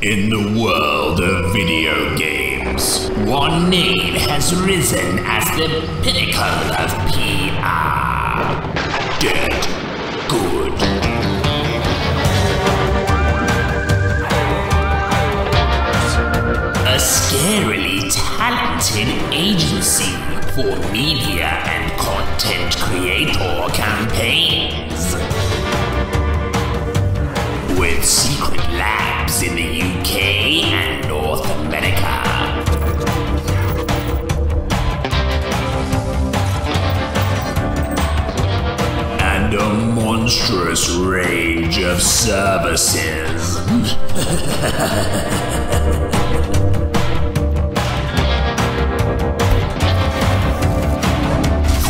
In the world of video games, one name has risen as the pinnacle of PR. Dead Good. A scarily talented agency for media and content creator campaigns. With secret labs in the UK and North America. And a monstrous range of services.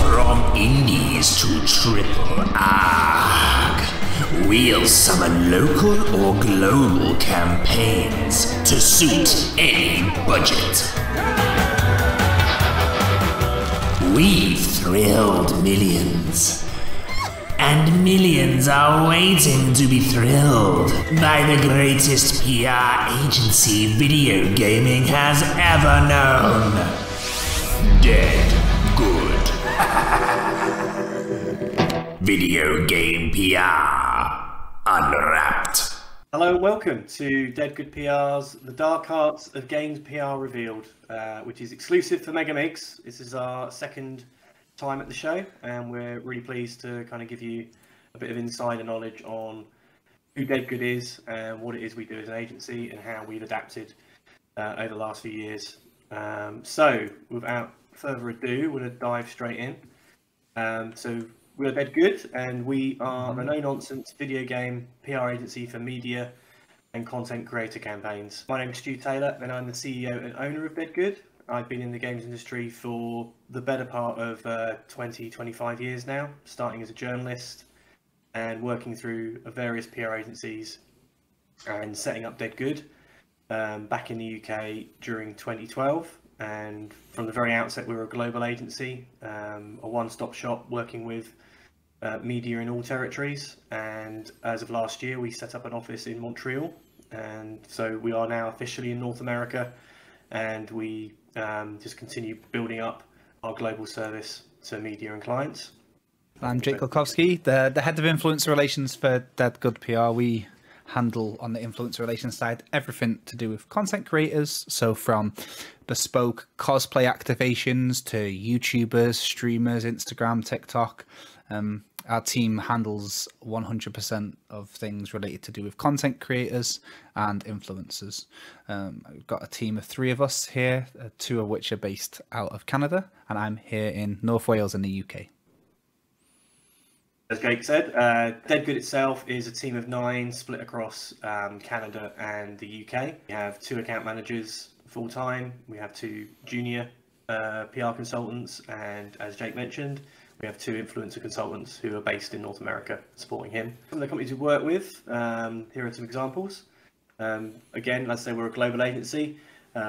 From indies to triple R. We'll summon local or global campaigns to suit any budget. We've thrilled millions. And millions are waiting to be thrilled by the greatest PR agency video gaming has ever known. Dead Good. Video game PR Unwrapped. Hello and welcome to Dead Good PR's The Dark Arts of Games PR Revealed, which is exclusive for MEGAMIGS. This is our second time at the show, and we're really pleased to kind of give you a bit of insider knowledge on who Dead Good is and what it is we do as an agency and how we've adapted over the last few years. So without further ado, we're going to dive straight in. So we're Dead Good, and we are the no-nonsense video game PR agency for media and content creator campaigns. My name is Stu Taylor, and I'm the CEO and owner of Dead Good. I've been in the games industry for the better part of 25 years now, starting as a journalist and working through various PR agencies and setting up Dead Good back in the UK during 2012. And from the very outset, we were a global agency, a one-stop shop working with media in all territories. And as of last year, we set up an office in Montreal. And so we are now officially in North America, and we just continue building up our global service to media and clients. I'm Jake Kulkowski, the head of influencer relations for Dead Good PR. We handle on the influencer relations side everything to do with content creators, so from bespoke cosplay activations to YouTubers, streamers, Instagram, TikTok. Our team handles 100% of things related to do with content creators and influencers. We've got a team of 3 of us here, 2 of which are based out of Canada, and I'm here in North Wales in the UK. As Jake said, Dead Good itself is a team of 9 split across Canada and the UK. We have 2 account managers full-time, we have 2 junior PR consultants, and as Jake mentioned, we have 2 influencer consultants who are based in North America supporting him. Some of the companies we work with, here are some examples. Again, let's say we're a global agency.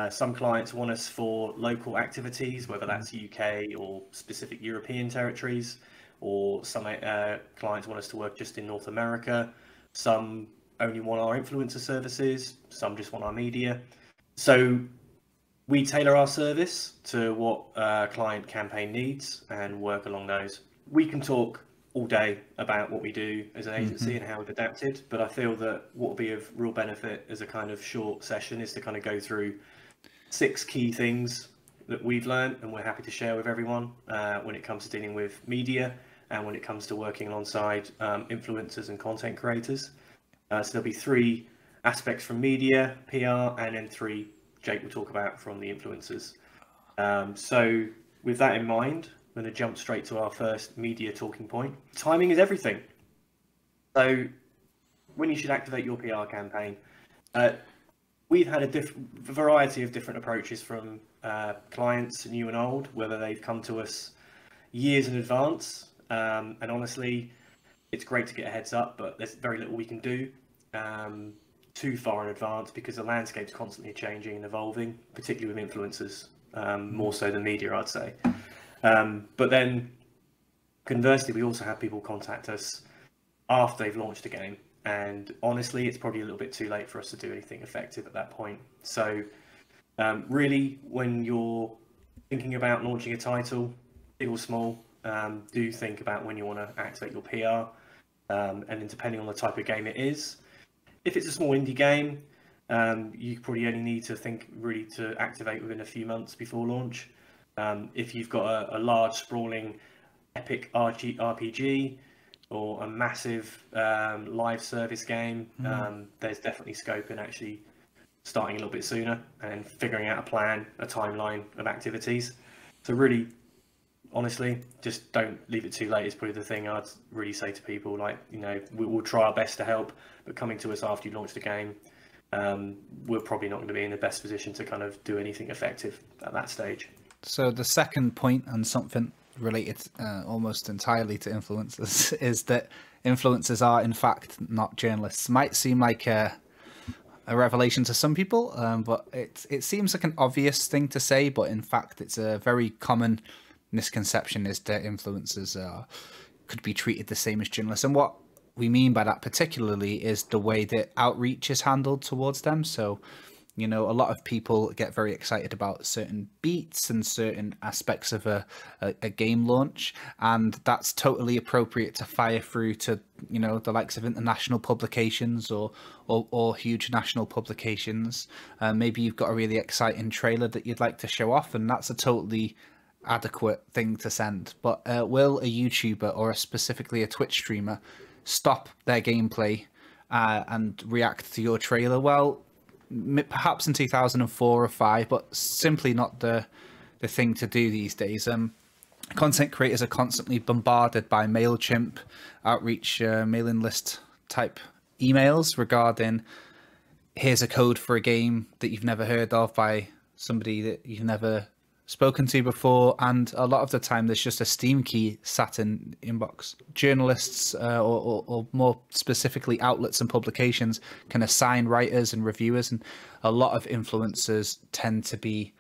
Some clients want us for local activities, whether that's UK or specific European territories, or some clients want us to work just in North America. Some only want our influencer services, some just want our media. So we tailor our service to what client campaign needs and work along those. We can talk all day about what we do as an agency and how we've adapted, but I feel that what will be of real benefit as a kind of short session is to kind of go through 6 key things that we've learned and we're happy to share with everyone when it comes to dealing with media and when it comes to working alongside influencers and content creators. So there'll be 3 aspects from media, PR, and then 3 Jake will talk about from the influencers. So with that in mind, I'm going to jump straight to our first media talking point. Timing is everything. So when you should activate your PR campaign, we've had a variety of different approaches from clients, new and old, whether they've come to us years in advance. And honestly, it's great to get a heads up, but there's very little we can do too far in advance because the landscape's constantly changing and evolving, particularly with influencers, more so than media, I'd say. But then conversely, we also have people contact us after they've launched a game And honestly, it's probably a little bit too late for us to do anything effective at that point. So really, when you're thinking about launching a title, big or small, do think about when you want to activate your PR. And then depending on the type of game it is, if it's a small indie game, you probably only need to think really to activate within a few months before launch. If you've got a large, sprawling, epic RPG or a massive live service game, there's definitely scope in actually starting a little bit sooner and figuring out a plan, a timeline of activities. So really, honestly, just don't leave it too late is probably the thing I'd really say to people. Like, you know, we'll try our best to help, but coming to us after you launch the game, we're probably not going to be in the best position to kind of do anything effective at that stage. So the second point, and something related almost entirely to influencers, is that influencers are in fact not journalists. Might seem like a revelation to some people, but it seems like an obvious thing to say, but in fact it's a very common misconception, is that influencers could be treated the same as journalists. And what we mean by that particularly is the way that outreach is handled towards them. So, you know, a lot of people get very excited about certain beats and certain aspects of a game launch, and that's totally appropriate to fire through to, you know, the likes of international publications or huge national publications. Maybe you've got a really exciting trailer that you'd like to show off, and that's a totally adequate thing to send. But will a YouTuber or specifically a Twitch streamer stop their gameplay and react to your trailer? Well, perhaps in 2004 or 5, but simply not the thing to do these days. Content creators are constantly bombarded by MailChimp outreach mailing list type emails regarding, here's a code for a game that you've never heard of by somebody that you've never spoken to before, and a lot of the time there's just a Steam key sat in inbox. Journalists or more specifically outlets and publications can assign writers and reviewers, and a lot of influencers tend to be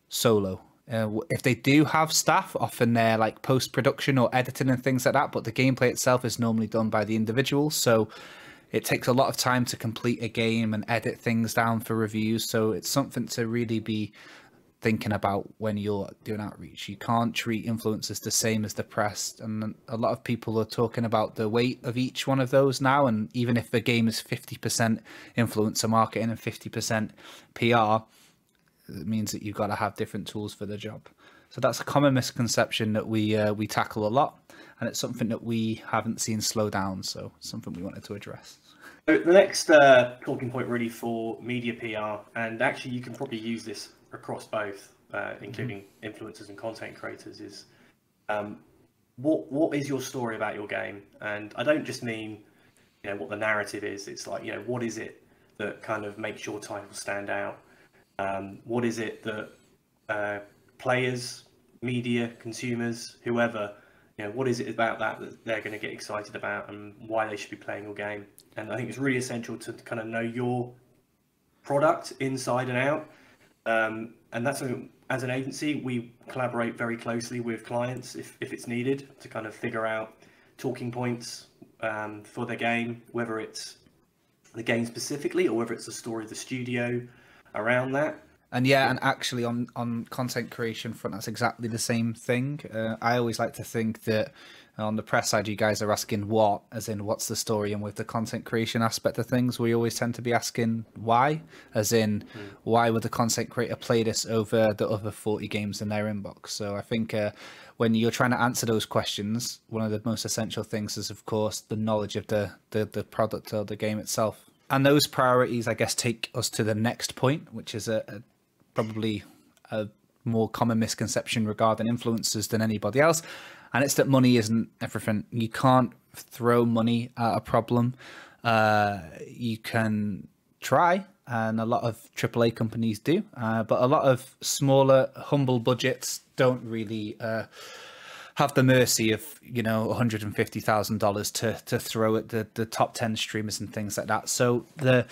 solo. If they do have staff, often they're like post-production or editing and things like that, but the gameplay itself is normally done by the individual, so it takes a lot of time to complete a game and edit things down for reviews. So it's something to really be thinking about when you're doing outreach. You can't treat influencers the same as the press, and a lot of people are talking about the weight of each one of those now. And even if the game is 50% influencer marketing and 50% PR, it means that you've got to have different tools for the job. So that's a common misconception that we tackle a lot, and it's something that we haven't seen slow down, so something we wanted to address. So the next talking point really for media PR, and actually you can probably use this across both, including influencers and content creators, is what is your story about your game? And I don't just mean, you know, what the narrative is. It's like, you know, what is it that kind of makes your title stand out? What is it that players, media, consumers, whoever, you know, what is it about that they're going to get excited about, and why they should be playing your game? And I think it's really essential to kind of know your product inside and out. And that's something, as an agency, we collaborate very closely with clients if it's needed to kind of figure out talking points for the game, whether it's the game specifically or whether it's the story of the studio around that. And yeah, and actually on content creation front, that's exactly the same thing. I always like to think that on the press side, you guys are asking what, as in what's the story, and with the content creation aspect of things, we always tend to be asking why, as in why would the content creator play this over the other 40 games in their inbox? So I think when you're trying to answer those questions, one of the most essential things is, of course, the knowledge of the product or the game itself. And those priorities, I guess, take us to the next point, which is probably a more common misconception regarding influencers than anybody else. And it's that money isn't everything. You can't throw money at a problem. You can try, and a lot of AAA companies do, but a lot of smaller, humble budgets don't really have the mercy of, you know, $150,000 to throw at the top 10 streamers and things like that. So the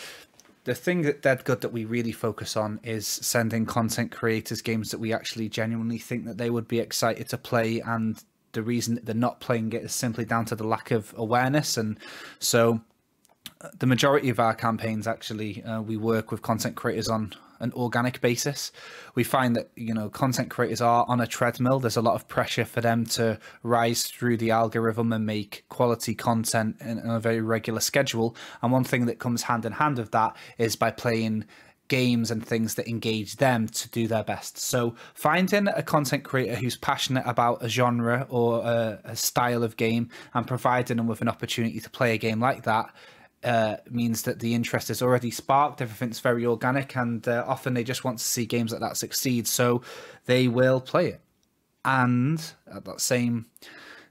thing that Dead Good that we really focus on is sending content creators games that we actually genuinely think that they would be excited to play, and the reason that they're not playing it is simply down to the lack of awareness. And so the majority of our campaigns, actually, we work with content creators on an organic basis. We find that, you know, content creators are on a treadmill. There's a lot of pressure for them to rise through the algorithm and make quality content in a very regular schedule. And one thing that comes hand in hand with that is by playing games and things that engage them to do their best. So finding a content creator who's passionate about a genre or a style of game and providing them with an opportunity to play a game like that means that the interest is already sparked. Everything's very organic, and often they just want to see games like that succeed, so they will play it. And at that same,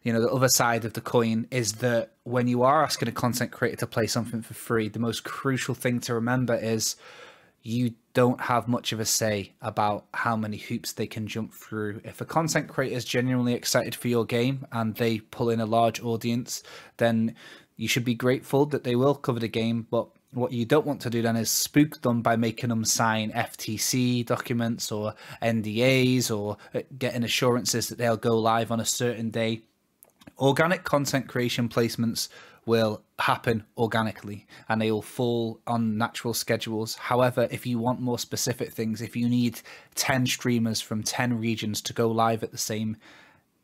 you know, the other side of the coin is that when you are asking a content creator to play something for free, the most crucial thing to remember is you don't have much of a say about how many hoops they can jump through. If a content creator is genuinely excited for your game and they pull in a large audience, then you should be grateful that they will cover the game. But what you don't want to do then is spook them by making them sign FTC documents or NDAs or getting assurances that they'll go live on a certain day. Organic content creation placements will happen organically and they will fall on natural schedules. However, if you want more specific things, if you need 10 streamers from 10 regions to go live at the same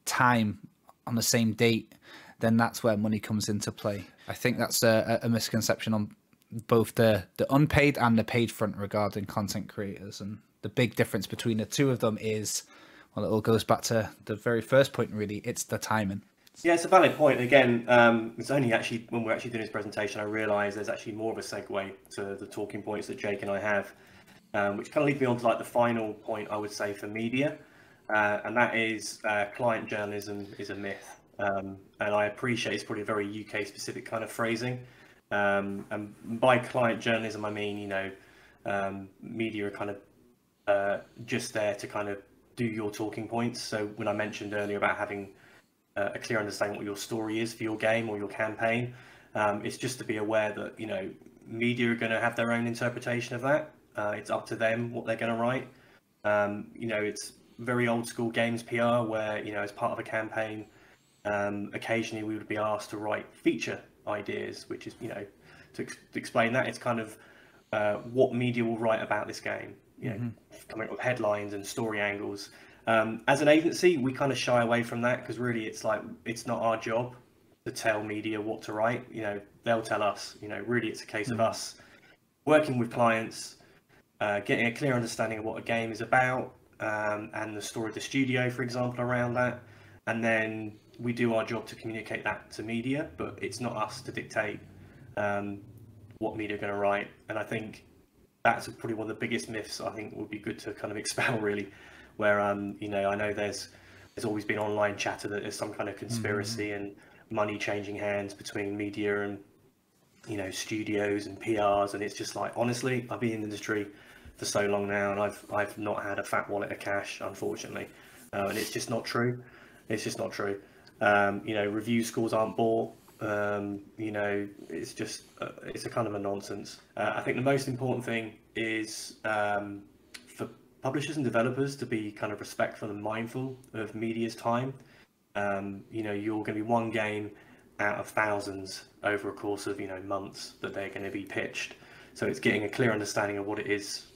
time on the same date, then that's where money comes into play. I think that's a misconception on both the unpaid and the paid front regarding content creators. And the big difference between the two of them is, well, it all goes back to the very first point, really. It's the timing. Yeah, it's a valid point. Again, it's only actually when we're actually doing this presentation, I realised there's actually more of a segue to the talking points that Jake and I have, which kind of leads me on to like the final point I would say for media, and that is client journalism is a myth. And I appreciate it's probably a very UK specific kind of phrasing. And by client journalism, I mean, you know, media are kind of just there to kind of do your talking points. So when I mentioned earlier about having a clear understanding what your story is for your game or your campaign, it's just to be aware that, you know, media are going to have their own interpretation of that. It's up to them what they're going to write. You know, it's very old school games PR where, you know, as part of a campaign, occasionally we would be asked to write feature ideas, which is, you know, to explain that, it's kind of what media will write about this game, you know, coming up with headlines and story angles. As an agency, we kind of shy away from that because really it's like, it's not our job to tell media what to write. You know, they'll tell us. You know, really it's a case of us working with clients, getting a clear understanding of what a game is about, and the story of the studio, for example, around that. And then we do our job to communicate that to media, but it's not us to dictate what media are going to write. And I think that's probably one of the biggest myths I think would be good to kind of expel, really, where, you know, I know there's always been online chatter that there's some kind of conspiracy and money changing hands between media and, you know, studios and PRs. And it's just like, honestly, I've been in the industry for so long now and I've not had a fat wallet of cash, unfortunately. And it's just not true. It's just not true. You know, review scores aren't bought. You know, it's just, it's a kind of a nonsense. I think the most important thing is for publishers and developers to be kind of respectful and mindful of media's time. You know, you're going to be one game out of thousands over a course of, you know, months that they're going to be pitched. So it's getting a clear understanding of what it is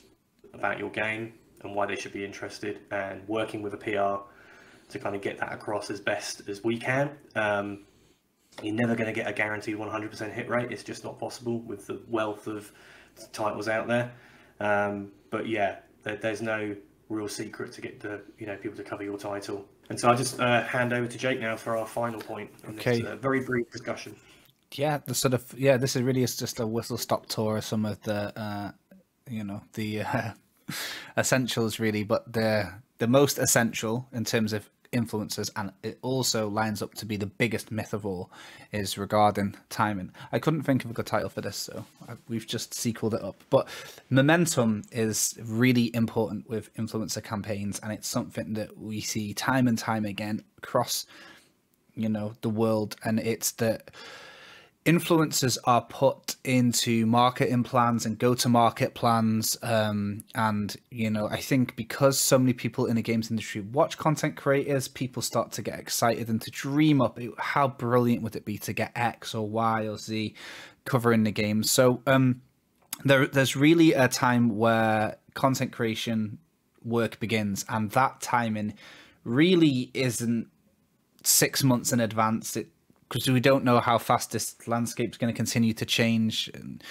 about your game and why they should be interested, and working with a PR to kind of get that across as best as we can. You're never going to get a guaranteed 100% hit rate. It's just not possible with the wealth of titles out there. But yeah, there's no real secret to get the, you know, people to cover your title. And so I'll just hand over to Jake now for our final point in this very brief discussion. Yeah, the sort of, yeah, this is really is just a whistle-stop tour of some of the, you know, the essentials, really, but the most essential in terms of influencers, and it also lines up to be the biggest myth of all, is regarding timing. I couldn't think of a good title for this, so we've just sequeled it up. But momentum is really important with influencer campaigns, and it's something that we see time and time again across, you know, the world. And it's that influencers are put into marketing plans and go-to-market plans, and you know, I think because so many people in the games industry watch content creators, people start to get excited and to dream up how brilliant would it be to get X or Y or Z covering the game. So there's really a time where content creation work begins, and that timing really isn't 6 months in advance, because we don't know how fast this landscape is going to continue to change. And,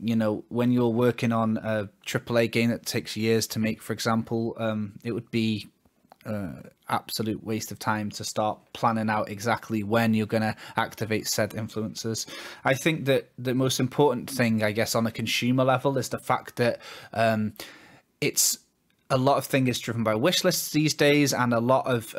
you know, when you're working on a AAA game that takes years to make, for example, it would be absolute waste of time to start planning out exactly when you're going to activate said influencers. I think that the most important thing, I guess, on a consumer level is the fact that it's a lot of things driven by wish lists these days, and a lot of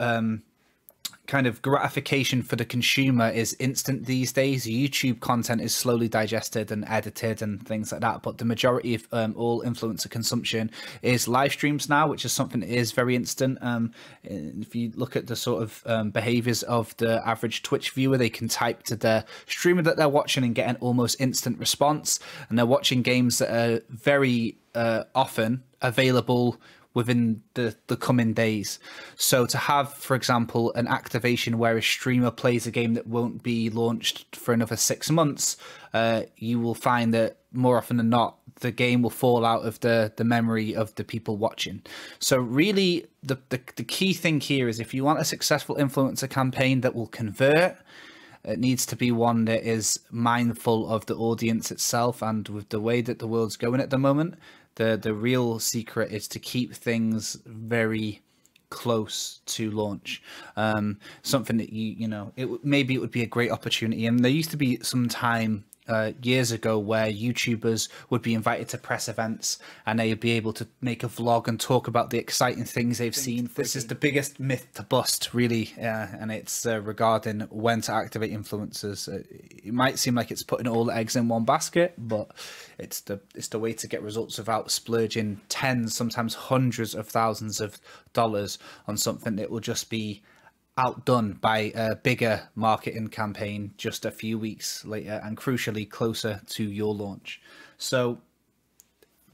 kind of gratification for the consumer is instant these days. YouTube content is slowly digested and edited and things like that, but the majority of all influencer consumption is live streams now, which is something that is very instant. If you look at the sort of behaviors of the average Twitch viewer, they can type to the streamer that they're watching and get an almost instant response, and they're watching games that are very often available within the coming days. So to have, for example, an activation where a streamer plays a game that won't be launched for another 6 months, you will find that more often than not, the game will fall out of the memory of the people watching. So really, the key thing here is, if you want a successful influencer campaign that will convert, it needs to be one that is mindful of the audience itself. And with the way that the world's going at the moment, the real secret is to keep things very close to launch. Something that maybe it would be a great opportunity. And there used to be some time years ago where YouTubers would be invited to press events, and they would be able to make a vlog and talk about the exciting things they've seen. This is the biggest myth to bust, really, and it's regarding when to activate influencers. It might seem like it's putting all the eggs in one basket, but it's the way to get results without splurging tens, sometimes hundreds of thousands of dollars on something that will just be outdone by a bigger marketing campaign just a few weeks later, and crucially closer to your launch. So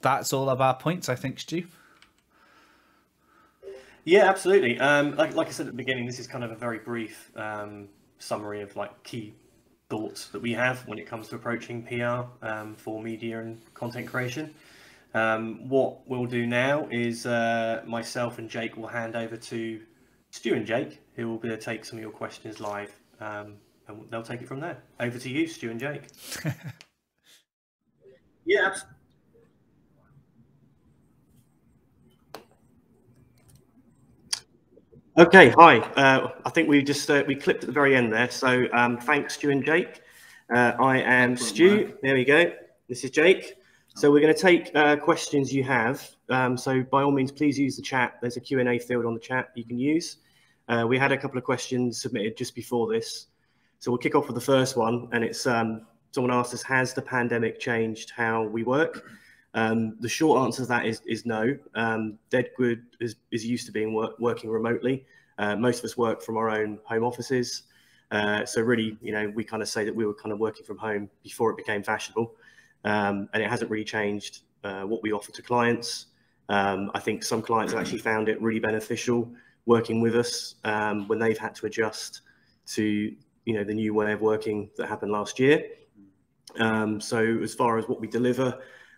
that's all of our points, I think, Stu. Yeah, absolutely. Like I said at the beginning, this is kind of a very brief summary of like key thoughts that we have when it comes to approaching PR for media and content creation. What we'll do now is myself and Jake will hand over to Stu and Jake, who will be able to take some of your questions live, and they'll take it from there. Over to you, Stu and Jake. Yeah. Okay, hi. I think we just we clipped at the very end there. So thanks, Stu and Jake. I am Stu. There we go. This is Jake. So we're going to take questions you have. So by all means, please use the chat. There's a Q&A field on the chat you can use. We had a couple of questions submitted just before this. So we'll kick off with the first one. And it's someone asked us, has the pandemic changed how we work? The short answer to that is no. Deadwood is used to being working remotely. Most of us work from our own home offices. So really, we kind of say that we were kind of working from home before it became fashionable. And it hasn't really changed what we offer to clients. I think some clients have actually found it really beneficial working with us when they've had to adjust to the new way of working that happened last year. So as far as what we deliver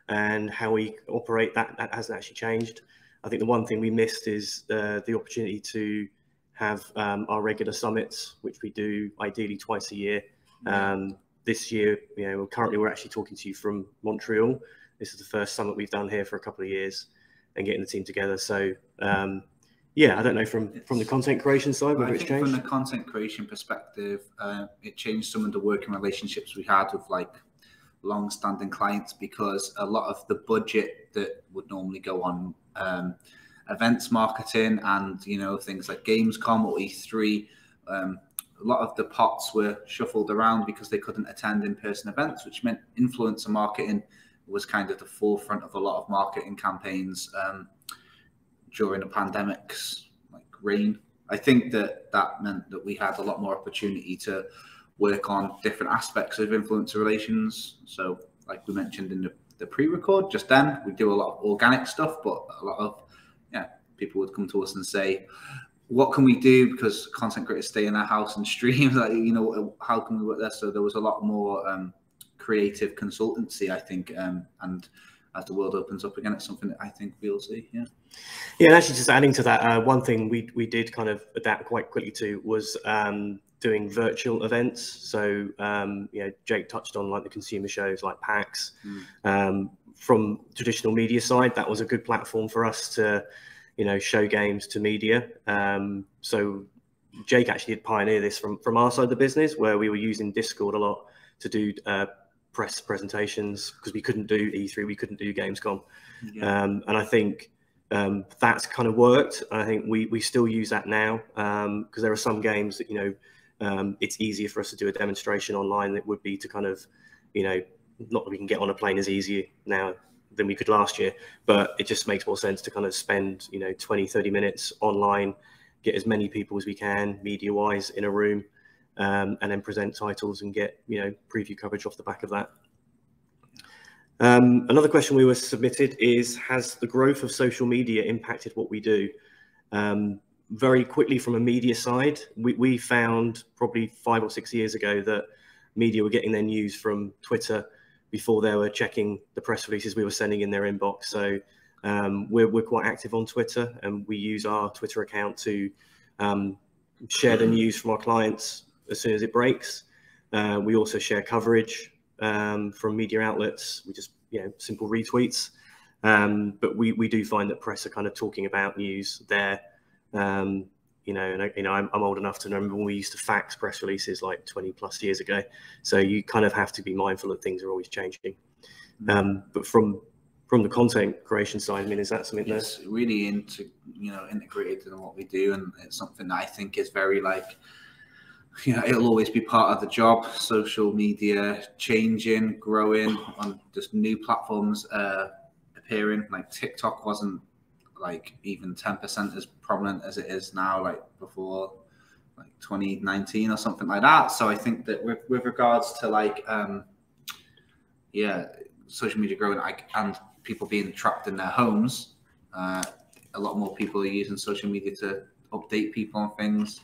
and how we operate, that hasn't actually changed. I think the one thing we missed is the opportunity to have our regular summits, which we do ideally twice a year. This year, currently we're actually talking to you from Montreal. This is the first summit we've done here for a couple of years, and getting the team together. So yeah, I don't know from the content creation side whether it's changed. From the content creation perspective, it changed some of the working relationships we had with like long-standing clients, because a lot of the budget that would normally go on events marketing and things like Gamescom or E3, a lot of the pots were shuffled around because they couldn't attend in-person events, which meant influencer marketing was kind of the forefront of a lot of marketing campaigns during the pandemic's reign. I think that meant that we had a lot more opportunity to work on different aspects of influencer relations. So like we mentioned in the pre-record just then, we do a lot of organic stuff, but a lot of people would come to us and say, what can we do, because content creators stay in their house and stream, like, you know, how can we work there? So there was a lot more creative consultancy, I think, and as the world opens up again, it's something that I think we'll see. Yeah, and actually just adding to that, one thing we did kind of adapt quite quickly to was doing virtual events. So you know, Jake touched on like the consumer shows like PAX. From traditional media side, that was a good platform for us to, you know, show games to media. So Jake actually did pioneer this from our side of the business, where we were using Discord a lot to do press presentations, because we couldn't do E3, we couldn't do Gamescom. And I think that's kind of worked. I think we still use that now, because there are some games that, you know, it's easier for us to do a demonstration online than it would be to kind of, you know, not that we can get on a plane as easy now than we could last year, but it just makes more sense to kind of spend, you know, 20-30 minutes online, get as many people as we can media wise in a room, and then present titles and get, you know, preview coverage off the back of that. Another question we were submitted is, has the growth of social media impacted what we do? Very quickly, from a media side, we found probably 5 or 6 years ago that media were getting their news from Twitter before they were checking the press releases we were sending in their inbox. So we're quite active on Twitter, and we use our Twitter account to share the news from our clients as soon as it breaks. We also share coverage from media outlets. We just, you know, simple retweets. But we do find that press are kind of talking about news there. You know, and you know, I'm old enough to remember when we used to fax press releases like 20+ years ago. So you kind of have to be mindful that things are always changing. But from the content creation side, I mean, is that something that's really integrated in what we do, and it's something that I think is very, like, you know, it'll always be part of the job. Social media changing, growing on just new platforms appearing. Like TikTok wasn't like even 10% as prominent as it is now, like before like 2019 or something like that. So I think that with regards to like social media growing, and people being trapped in their homes, a lot more people are using social media to update people on things.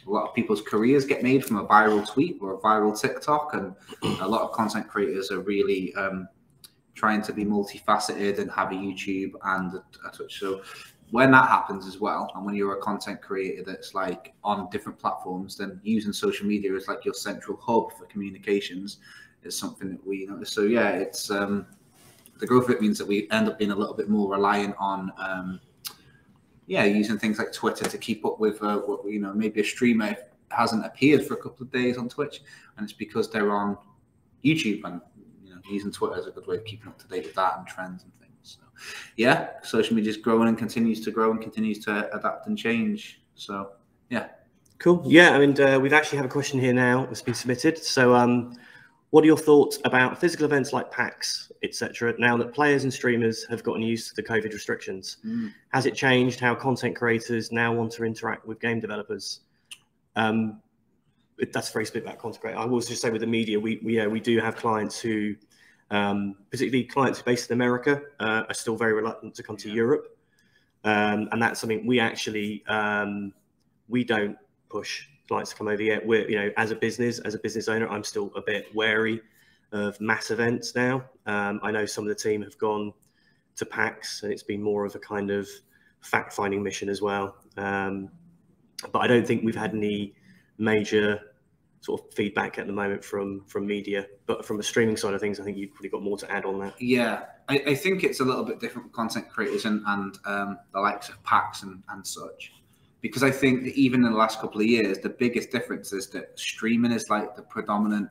A lot of people's careers get made from a viral tweet or a viral TikTok, and a lot of content creators are really trying to be multifaceted and have a YouTube and a Twitch. So when that happens as well, and when you're a content creator that's like on different platforms, then using social media as like your central hub for communications is something that we notice. So yeah, it's the growth of it means that we end up being a little bit more reliant on using things like Twitter to keep up with what, you know, maybe a streamer hasn't appeared for a couple of days on Twitch, and it's because they're on YouTube, and using Twitter is a good way of keeping up to date with that and trends and things. So yeah, social media is growing and continues to grow and continues to adapt and change. So yeah, cool. Yeah, I mean, we've actually have a question here now that's been submitted. So what are your thoughts about physical events like PAX, etc., now that players and streamers have gotten used to the COVID restrictions? Has it changed how content creators now want to interact with game developers? That's very split about content creator. I will just say with the media, we do have clients who, particularly clients based in America, are still very reluctant to come to Europe, and that's something we actually we don't push clients to come over yet. We're, you know, as a business owner, I'm still a bit wary of mass events now. I know some of the team have gone to PAX, and it's been more of a kind of fact-finding mission as well. But I don't think we've had any major sort of feedback at the moment from media. But from the streaming side of things, I think you've probably got more to add on that. Yeah, I think it's a little bit different with content creators and the likes of PAX and such. Because I think that even in the last couple of years, the biggest difference is that streaming is like the predominant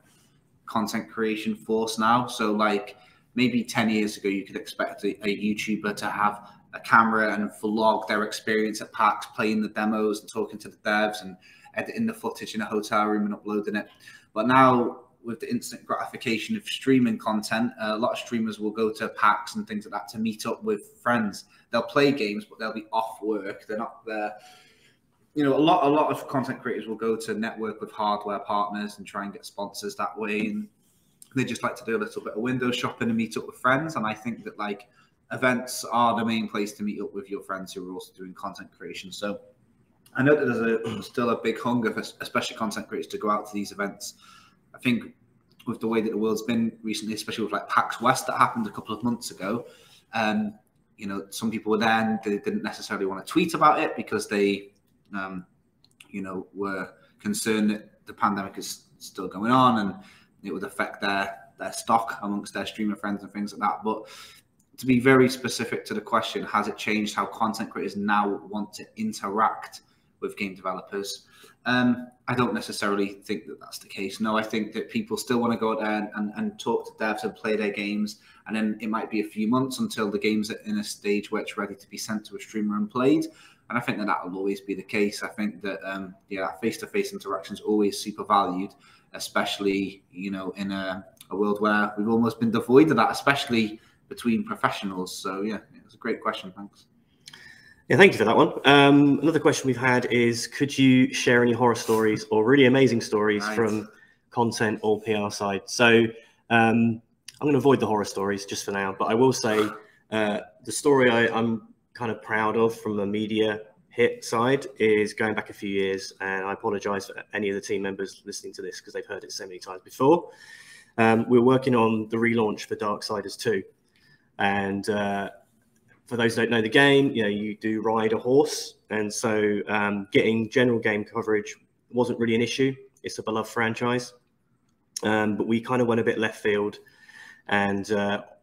content creation force now. So like maybe 10 years ago, you could expect a YouTuber to have a camera and vlog their experience at PAX, playing the demos and talking to the devs and editing the footage in a hotel room and uploading it. But now with the instant gratification of streaming content, a lot of streamers will go to PAX and things like that to meet up with friends. They'll play games, but they'll be off work. They're not there you know, a lot of content creators will go to network with hardware partners and try and get sponsors that way, and they just like to do a little bit of window shopping and meet up with friends. And I think that like events are the main place to meet up with your friends who are also doing content creation. So I know that there's still a big hunger for especially content creators to go out to these events. I think with the way that the world's been recently, especially with like PAX West that happened a couple of months ago, you know, some people were there and they didn't necessarily want to tweet about it because they, you know, were concerned that the pandemic is still going on and it would affect their stock amongst their streamer friends and things like that. But to be very specific to the question, has it changed how content creators now want to interact with game developers? I don't necessarily think that that's the case. No, I think that people still want to go out there and talk to devs and play their games. And then it might be a few months until the game's in a stage where it's ready to be sent to a streamer and played. And I think that will always be the case. I think that, yeah, face-to-face interaction is always super valued, especially, you know, in a world where we've almost been devoid of that, especially between professionals. So, yeah, it was a great question. Thanks. Yeah, thank you for that one. Another question we've had is, could you share any horror stories or really amazing stories from content or PR side? So I'm going to avoid the horror stories just for now, but I will say the story I'm kind of proud of from the media hit side is going back a few years, and I apologize for any of the team members listening to this because they've heard it so many times before. We're working on the relaunch for Darksiders 2, and for those who don't know the game, you know, you do ride a horse, and so getting general game coverage wasn't really an issue. It's a beloved franchise, but we kind of went a bit left field and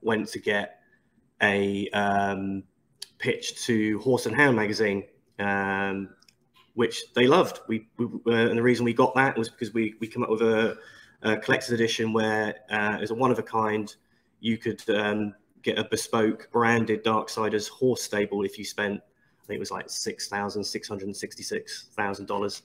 went to get a pitch to Horse and Hound magazine, which they loved. And the reason we got that was because we come up with a collector's edition where it's a one of a kind. You could get a bespoke branded Darksiders horse stable if you spent, I think it was like $6,666,000.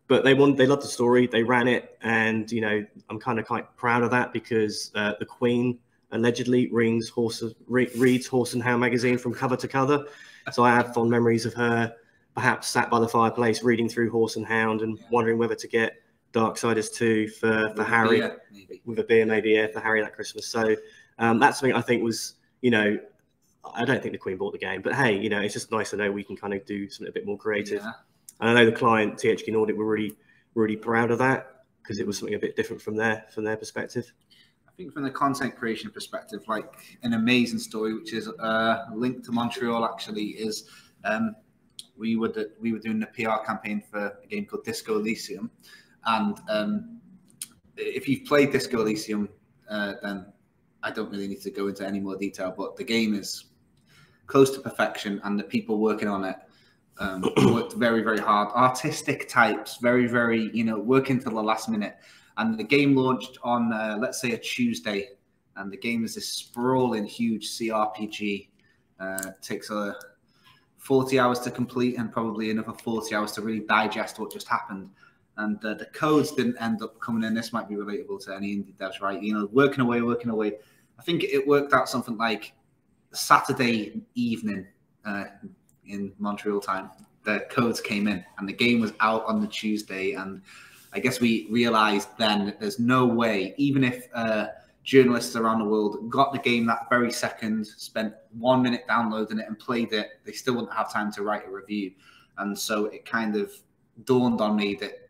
But they loved the story, they ran it, and you know, I'm kind of quite proud of that because the Queen allegedly reads Horse and Hound magazine from cover to cover. So I have fond memories of her perhaps sat by the fireplace reading through Horse and Hound and wondering whether to get Darksiders 2 for Harry, with a beer maybe, yeah, for Harry that Christmas. So that's something I think was, you know, I don't think the Queen bought the game, but hey, you know, it's just nice to know we can kind of do something a bit more creative. Yeah. And I know the client, THQ Nordic, were really proud of that because it was something a bit different from their perspective. I think from the content creation perspective, like an amazing story, which is linked to Montreal actually, is we were doing the PR campaign for a game called Disco Elysium, and if you've played Disco Elysium, then I don't really need to go into any more detail, but the game is close to perfection, and the people working on it worked very, very hard. Artistic types, very, very, you know, working till the last minute. And the game launched on, let's say, a Tuesday, and the game is this sprawling, huge CRPG. Takes 40 hours to complete and probably another 40 hours to really digest what just happened. And the codes didn't end up coming in. This might be relatable to any indie devs, right? You know, working away. I think it worked out something like Saturday evening in Montreal time. The codes came in and the game was out on the Tuesday. And I guess we realized then that there's no way, even if journalists around the world got the game that very second, spent 1 minute downloading it and played it, they still wouldn't have time to write a review. And so it kind of dawned on me that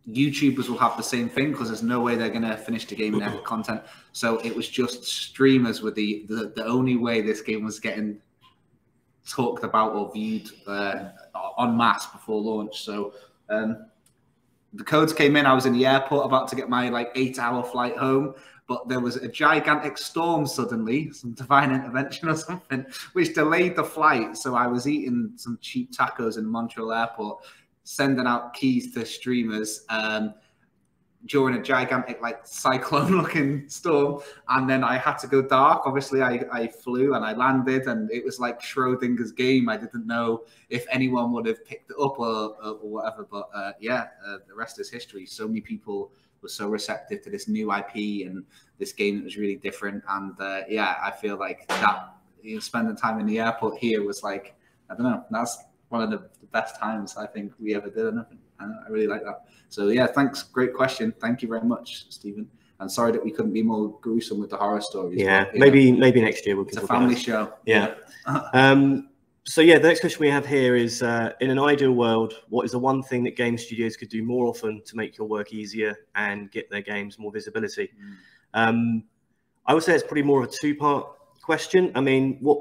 YouTubers will have the same thing because there's no way they're going to finish the game and edit content. So it was just streamers were the only way this game was getting talked about or viewed en masse before launch. So the codes came in. I was in the airport about to get my like 8-hour flight home, but there was a gigantic storm suddenly, some divine intervention or something, which delayed the flight. So I was eating some cheap tacos in Montreal airport, sending out keys to streamers during a gigantic like cyclone looking storm, and then I had to go dark. Obviously I flew and I landed, and it was like Schrodinger's game. I didn't know if anyone would have picked it up or whatever, but the rest is history. So many people were so receptive to this new IP and this game that was really different, and I feel like that, you know, spending time in the airport here was like, I don't know, one of the best times I think we ever did. I really like that. So yeah, thanks. Great question. Thank you very much, Stephen. And sorry that we couldn't be more gruesome with the horror stories. Yeah, but, maybe next year we'll. It's a family show. Yeah. So yeah, the next question we have here is: in an ideal world, what is the one thing that game studios could do more often to make your work easier and get their games more visibility? I would say it's probably more of a two-part question. I mean, what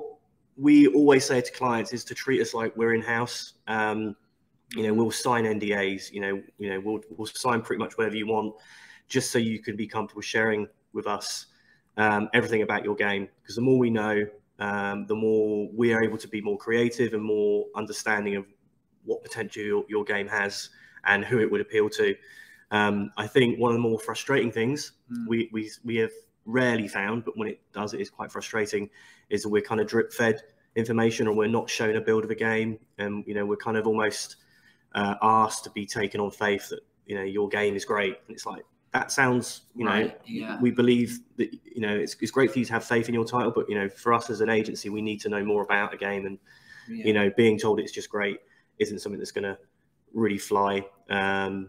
we always say to clients is to treat us like we're in-house. You know, we'll sign NDAs. You know, we'll sign pretty much whatever you want, just so you can be comfortable sharing with us everything about your game. Because the more we know, the more we are able to be more creative and more understanding of what potential your game has and who it would appeal to. I think one of the more frustrating things we have rarely found, but when it does, it is quite frustrating, is that we're kind of drip fed information, or we're not shown a build of a game, and you know, we're kind of almost asked to be taken on faith that, you know, your game is great, and it's like, that sounds, you know, we believe that, you know, it's great for you to have faith in your title, but you know, for us as an agency, we need to know more about a game, and you know, being told it's just great isn't something that's going to really fly.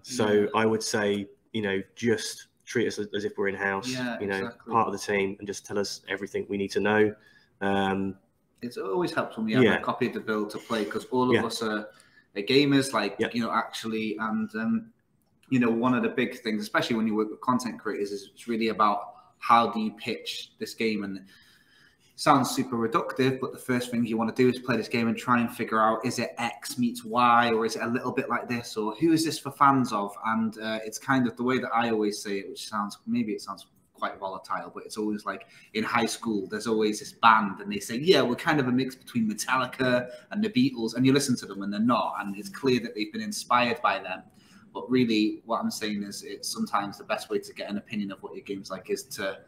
So I would say, you know, just treat us as if we're in-house, you know, part of the team, and just tell us everything we need to know. It always helps when we have a copy of the build to play, because all of us are gamers, like, you know, actually, and you know, one of the big things, especially when you work with content creators, is it's really about how do you pitch this game. And it sounds super reductive, but the first thing you want to do is play this game and try and figure out, is it X meets Y, or is it a little bit like this, or who is this for fans of? And it's kind of the way that I always say it, which sounds, maybe it sounds quite volatile, but it's always like in high school, there's always this band and they say, yeah, we're kind of a mix between Metallica and the Beatles, and you listen to them and they're not, and it's clear that they've been inspired by them. But really what I'm saying is, it's sometimes the best way to get an opinion of what your game's like is to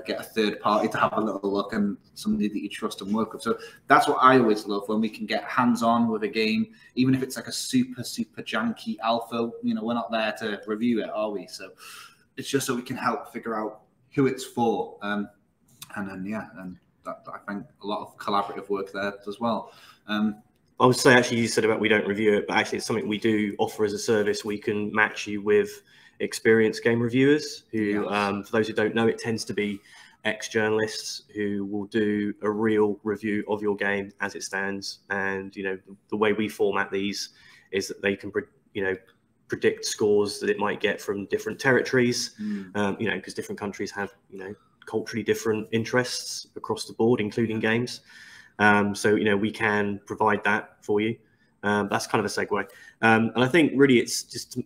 get a third party to have a little look, and somebody that you trust and work with. So that's what I always love, when we can get hands-on with a game, even if it's like a super janky alpha. You know, we're not there to review it, are we? So it's just so we can help figure out who it's for, and then and that, I think a lot of collaborative work there as well. I would say, actually, you said about we don't review it, but actually it's something we do offer as a service. We can match you with experienced game reviewers who, for those who don't know, it tends to be ex-journalists who will do a real review of your game as it stands. And, you know, the way we format these is that they can, you know, predict scores that it might get from different territories, you know, because different countries have, you know, culturally different interests across the board, including games. So, you know, we can provide that for you. That's kind of a segue. And I think really it's just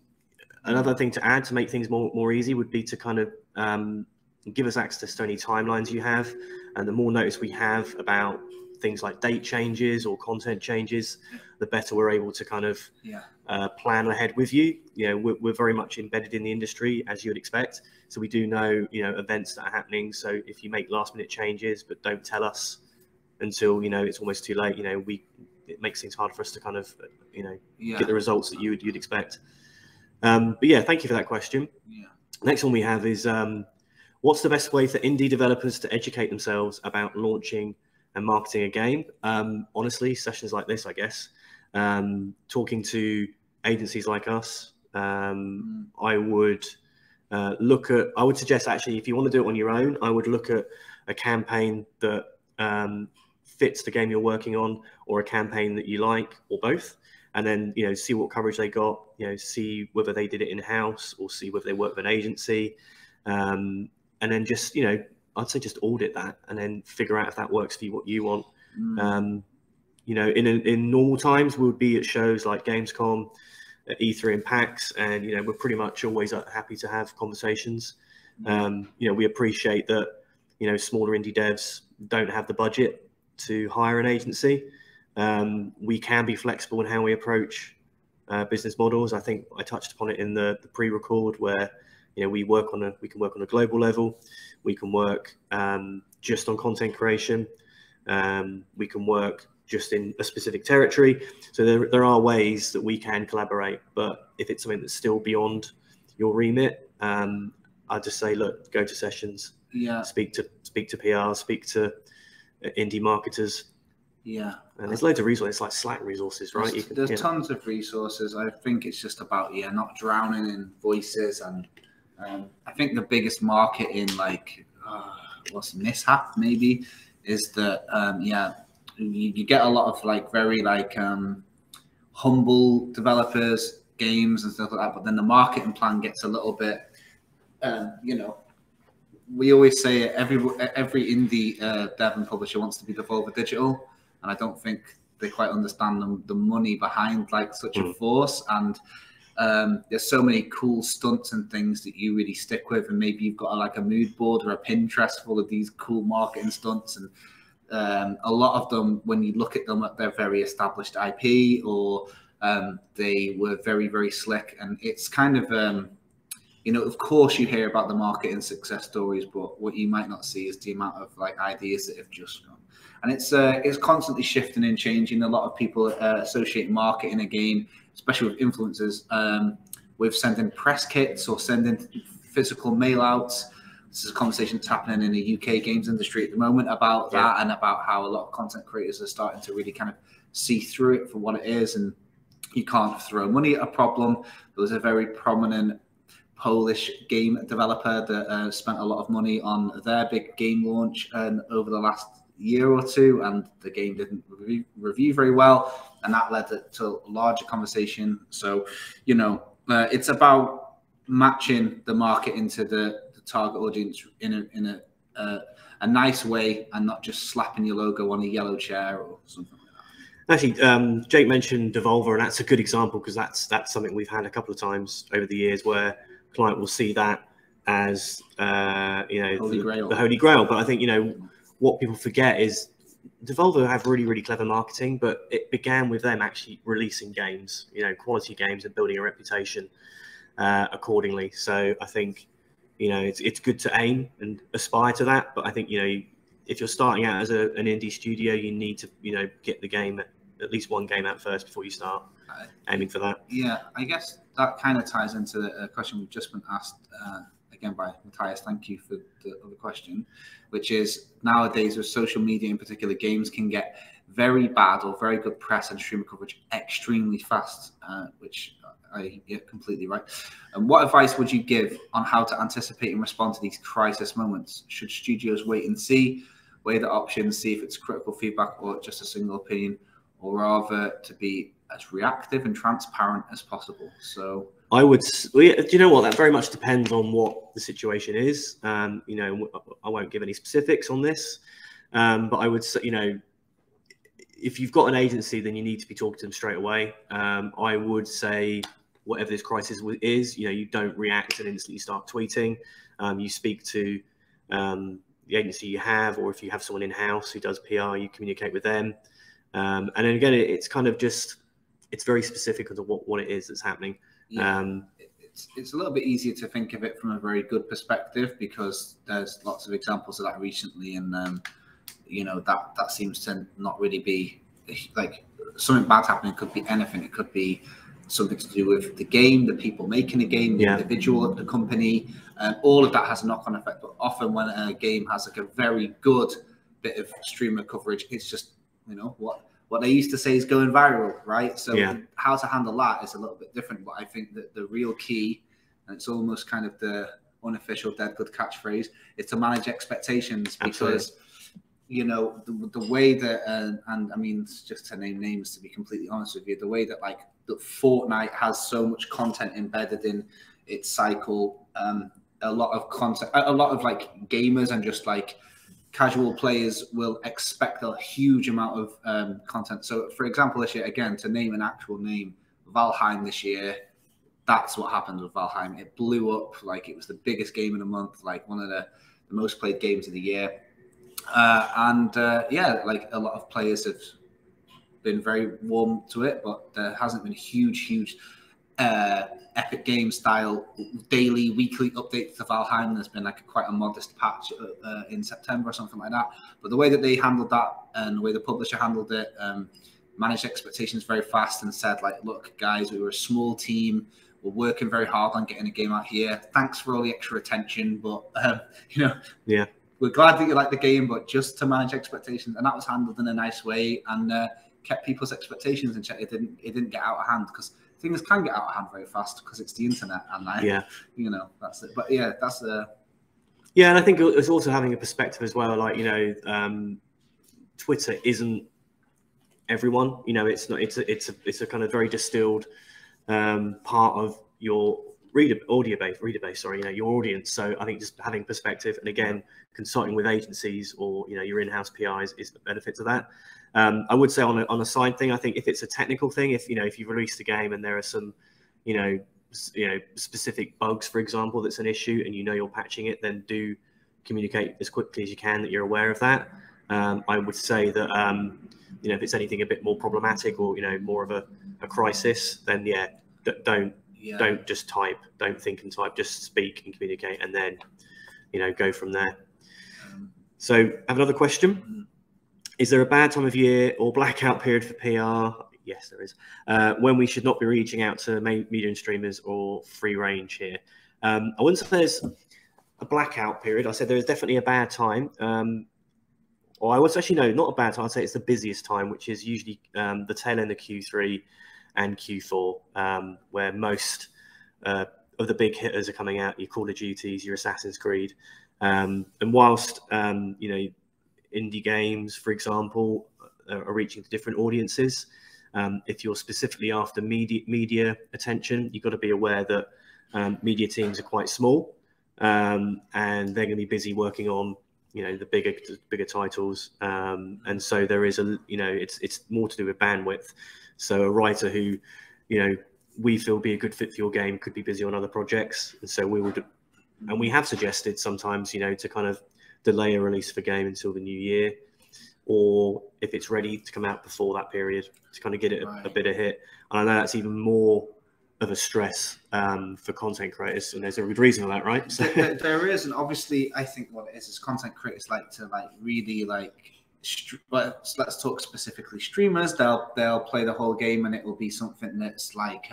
another thing to add to make things more easy would be to kind of give us access to any timelines you have. And the more notice we have about things like date changes or content changes, the better we're able to kind of plan ahead with you. You know, we're very much embedded in the industry, as you would expect. So we do know, you know, events that are happening. So if you make last minute changes but don't tell us until, you know, it's almost too late, you know, it makes things hard for us to kind of, you know, get the results that you'd expect. But yeah, thank you for that question. Next one we have is, what's the best way for indie developers to educate themselves about launching and marketing a game? Honestly, sessions like this, I guess, talking to agencies like us, I would suggest, actually, if you want to do it on your own, I would look at a campaign that fits the game you're working on, or a campaign that you like, or both, and then, you know, see what coverage they got, you know, see whether they did it in-house or see whether they work with an agency, and then just, you know, I'd say just audit that and then figure out if that works for you, what you want. You know, in normal times, we would be at shows like Gamescom, at E3 and PAX, and, you know, we're pretty much always happy to have conversations. You know, we appreciate that, you know, smaller indie devs don't have the budget to hire an agency. We can be flexible in how we approach business models. I think I touched upon it in the pre-record, where, you know, we can work on a global level. We can work just on content creation. We can work just in a specific territory. So there are ways that we can collaborate. But if it's something that's still beyond your remit, I'd just say, look, go to sessions. Speak to PR, speak to indie marketers. Yeah. And there's loads of resources, like Slack resources, right? There's tons of resources. I think it's just about not drowning in voices, and I think the biggest market in like what's mishap maybe is that you get a lot of like very like humble developers games and stuff like that, but then the marketing plan gets a little bit we always say it, every indie dev and publisher wants to be Devolver Digital, and I don't think they quite understand the money behind like such a force. And there's so many cool stunts and things that you really stick with, and maybe you've got like a mood board or a Pinterest full of these cool marketing stunts, and a lot of them, when you look at them, they're very established IP, or they were very, very slick, and it's kind of of course you hear about the marketing success stories, but what you might not see is the amount of like ideas that have just gone. And it's constantly shifting and changing. A lot of people associate marketing a game, especially with influencers, with sending press kits or sending physical mail outs. This is a conversation that's happening in the UK games industry at the moment about that, and about how a lot of content creators are starting to really kind of see through it for what it is. And you can't throw money at a problem. There was a very prominent Polish game developer that spent a lot of money on their big game launch over the last year or two, and the game didn't review very well, and that led to a larger conversation. So, it's about matching the market into the target audience in a nice way, and not just slapping your logo on a yellow chair or something like that. Actually, Jake mentioned Devolver, and that's a good example, because that's something we've had a couple of times over the years where client will see that as the Holy Grail. But I think what people forget is Devolver have really, really clever marketing, but it began with them actually releasing games, quality games, and building a reputation accordingly. So I think it's good to aim and aspire to that, but I think if you're starting out as an indie studio, you need to get the game, at least one game out first before you start aiming for that. Yeah, I guess that kind of ties into the question we've just been asked again by Matthias. Thank you for the other question, which is nowadays with social media in particular, games can get very bad or very good press and streamer coverage extremely fast, which I get completely right. And what advice would you give on how to anticipate and respond to these crisis moments? Should studios wait and see, weigh the options, see if it's critical feedback or just a single opinion, or rather to be as reactive and transparent as possible? So I would, do you know what, that very much depends on what the situation is. I won't give any specifics on this, but I would say, if you've got an agency, then you need to be talking to them straight away. I would say whatever this crisis is, you don't react and instantly start tweeting. You speak to the agency you have, or if you have someone in-house who does PR, you communicate with them. And then again, it's kind of just, it's very specific to what it is that's happening. Yeah. It's a little bit easier to think of it from a very good perspective, because there's lots of examples of that recently, and that seems to not really be like something bad happening. It could be anything. It could be something to do with the game, the people making the game, the individual at the company. All of that has a knock-on effect. But often when a game has like a very good bit of streamer coverage, it's just what they used to say is going viral, right? So how to handle that is a little bit different. But I think that the real key, and it's almost kind of the unofficial dead good catchphrase, is to manage expectations. Because the way that and I mean, just to name names, to be completely honest with you, the way that that Fortnite has so much content embedded in its cycle, a lot of content, a lot of gamers and just casual players will expect a huge amount of content. So, for example, this year, again, to name an actual name, Valheim this year, that's what happened with Valheim. It blew up, it was the biggest game in a month, one of the most played games of the year. A lot of players have been very warm to it, but there hasn't been a huge Epic Games style daily, weekly update to Valheim. There's been quite a modest patch in September or something like that. But the way that they handled that and the way the publisher handled it, managed expectations very fast and said, look, guys, we were a small team. We're working very hard on getting a game out here. Thanks for all the extra attention, but we're glad that you like the game, but just to manage expectations. And that was handled in a nice way and kept people's expectations in check. It didn't get out of hand, because things can get out of hand very fast because it's the internet, and you know, that's it. But yeah, that's yeah, and I think it's also having a perspective as well. Like, you know, Twitter isn't everyone. You know, it's not. It's a kind of very distilled part of your reader base. Sorry, you know, your audience. So I think just having perspective, and again, consulting with agencies or, you know, your in-house PIs is the benefit to that. I would say on a side thing, I think if it's a technical thing, if you've released a game and there are some, you know, specific bugs, for example, that's an issue, and you know you're patching it, then do communicate as quickly as you can that you're aware of that. I would say that you know, if it's anything a bit more problematic or, you know, more of a crisis, then yeah, don't just type, don't think and type, just speak and communicate, and then, you know, go from there. So I have another question. Is there a bad time of year or blackout period for PR? Yes, there is. When we should not be reaching out to medium streamers or free range here. I wouldn't say there's a blackout period. I said there is definitely a bad time. Or I would actually, no, not a bad time. I'd say it's the busiest time, which is usually the tail end of Q3 and Q4, where most of the big hitters are coming out. Your Call of Duties, your Assassin's Creed. And whilst, you know, indie games, for example, are reaching to different audiences, if you're specifically after media attention, you've got to be aware that media teams are quite small, and they're going to be busy working on, you know, the bigger titles, and so there is a, you know, it's more to do with bandwidth. So a writer who, you know, we feel be a good fit for your game could be busy on other projects, and so we have suggested sometimes, you know, to kind of delay a release of a game until the new year, or if it's ready to come out before that period, to kind of get it a bit of hit. And I know that's even more of a stress for content creators, and there's a good reason for that, right? So there is, and obviously I think what it is content creators like to really let's talk specifically streamers. They'll play the whole game, and it will be something that's like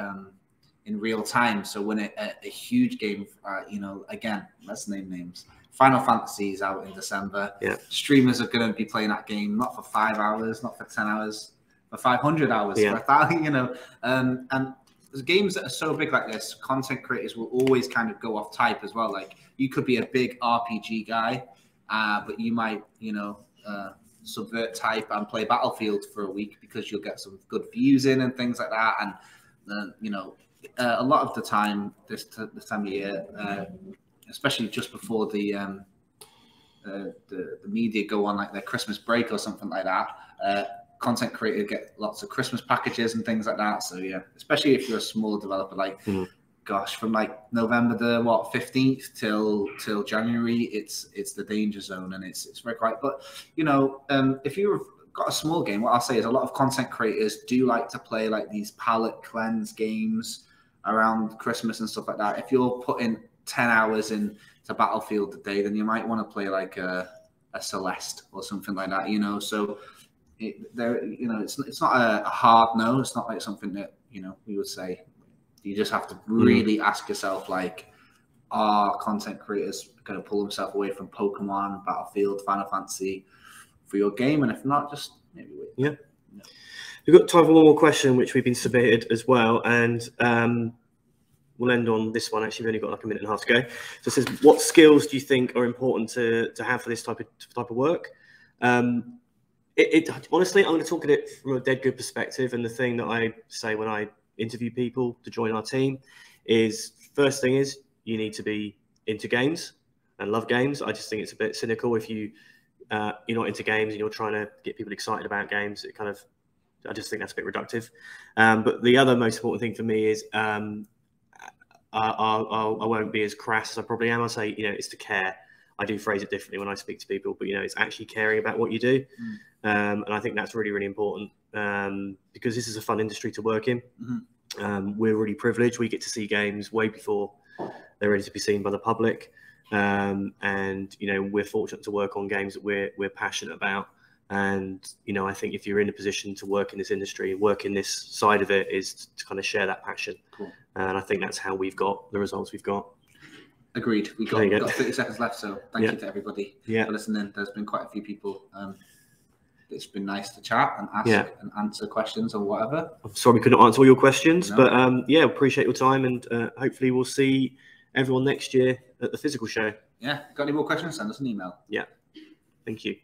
in real time. So when a huge game, you know, again, let's name names. Final Fantasy is out in December. Yeah. Streamers are going to be playing that game not for 5 hours, not for 10 hours, for 500 hours, for 1,000, you know. And games that are so big like this, content creators will always kind of go off type as well. Like, you could be a big RPG guy, but you might, you know, subvert type and play Battlefield for a week because you'll get some good views in and things like that. And you know, a lot of the time this time of year, especially just before the media go on like their Christmas break or something like that, content creators get lots of Christmas packages and things like that. So yeah, especially if you're a smaller developer, like gosh, from like November the 15th till January, it's the danger zone, and it's very quiet. But you know, if you've got a small game, what I'll say is a lot of content creators do like to play like these palette cleanse games around Christmas and stuff like that. If you're putting 10 hours into Battlefield a day, then you might want to play like a Celeste or something like that, you know. So there, you know, it's not a hard no. It's not like something that, you know, we would say. You just have to really ask yourself, like, are content creators going to pull themselves away from Pokemon, Battlefield, Final Fantasy for your game? And if not, just maybe wait. Yeah. We've got time for one more question, which we've been submitted as well. And we'll end on this one. Actually, we've only got like a minute and a half to go. So it says, what skills do you think are important to have for this type of work? Honestly, I'm going to talk at it from a dead good perspective. And the thing that I say when I interview people to join our team is, first thing is, you need to be into games and love games. I just think it's a bit cynical if you're not into games and you're trying to get people excited about games. It kind of, I just think that's a bit reductive. But the other most important thing for me is, I won't be as crass as I probably am. I'll say, you know, it's to care. I do phrase it differently when I speak to people, but, you know, it's actually caring about what you do. And I think that's really, really important, because this is a fun industry to work in. We're really privileged. We get to see games way before they're ready to be seen by the public. And, you know, we're fortunate to work on games that we're passionate about. And, you know, I think if you're in a position to work in this industry, work in this side of it, is to kind of share that passion. Cool. And I think that's how we've got the results we've got. Agreed. We've got 30 seconds left, so thank you to everybody for listening. There's been quite a few people. It's been nice to chat and ask and answer questions or whatever. I'm sorry we couldn't answer all your questions, but yeah, appreciate your time, and hopefully we'll see everyone next year at the physical show. Yeah. Got any more questions? Send us an email. Yeah. Thank you.